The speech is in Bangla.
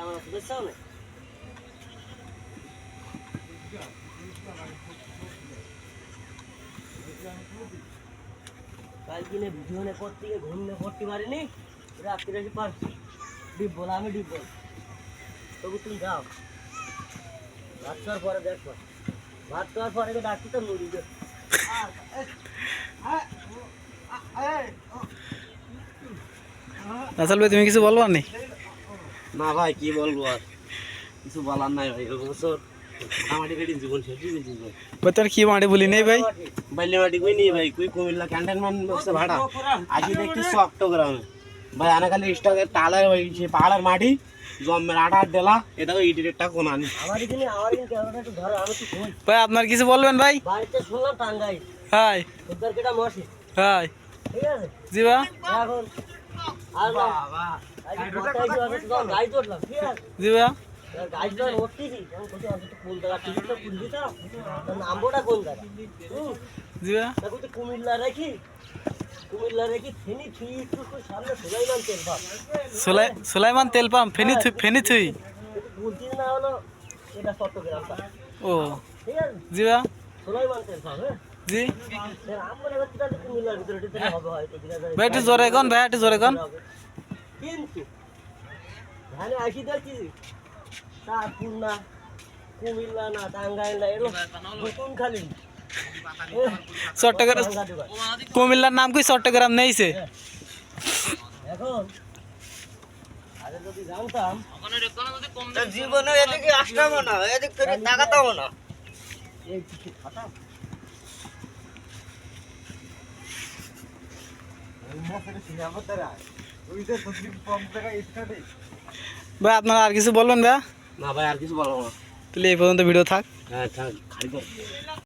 কেমন আছো বুঝছো না কাল দিনে ভিডিও নে করতে গিয়ে ঘুমনে করতে পারিনি রাত্রে এসে পার ডিপ বল আমি ডিপ বল তবু তুমি যাও ভাত খাওয়ার পরে দেখো ভাত খাওয়ার পরে ডাকছি তো মুড়ি দে আসল ভাই তুমি কিছু বলবা নি? না ভাই কি বলবো আর কিছু বলার নাই ভাই বছর আমাদের বেড়ি জীবন শেষ হয়ে গেছে ভাই তোর কি মাটি বলি নেই ভাই? বাইলে মাটি কই নি ভাই কই কুমিল্লা ক্যান্টনমেন্ট বসে ভাড়া আসি দেখছি চট্টগ্রামে ভাই আনা খালি স্টকের টালার ভাই সে পাহাড়ের মাটি জমের আটা ডেলা এটা তো ইটের একটা কোনা নি আমার এখানে ক্যামেরাটা একটু ধরো আমি তো কই ভাই আপনার কিছু বলবেন ভাই? বাড়িতে শুনলাম টাঙ্গাই হাই তোদের কেটা মশি হাই ঠিক আছে জি বা এখন আর বাবা গাড়ি উঠলাম ঠিক আছে জি বা গাড়ি যখন উঠতেছি তখন কোথাও অন্তত কোন জায়গা টিকিটটা খুলবি তো নামবোটা কোন জায়গা জি বা দেখো তো কুমিল্লা রেখি ফেনি থুই একটু সামনে সুলাইমান তেল পাম্প সুলাইমান তেল পাম্প ফেনি থুই বলছি না হলো এটা চট্টগ্রাম ও ঠিক আছে জি বা সুলাইমান তেল পাম্প হ্যাঁ জি আমরা হচ্ছে কুমিল্লার ভিতরে এটা হবে হয়তো ভাই একটু জোরে কোন ভাই একটু জোরে কোন কিন্তু ধানে আসি দেখছি তারপুর না কুমিল্লা না টাঙ্গাইল না এরকম নতুন খালি চট্টগ্রাম কুমিল্লার নাম কি চট্টগ্রাম নেইছে এখন আগে যদি জানতাম জীবনে এদিকে আসতাম না, এদিক করে তাকাতাম না। এই কিছু খাতা ভাই আপনারা আর কিছু বলবেন ভাই? না ভাই আর কিছু বলবো না তাহলে এই পর্যন্ত ভিডিও থাক। হ্যাঁ থাক খালি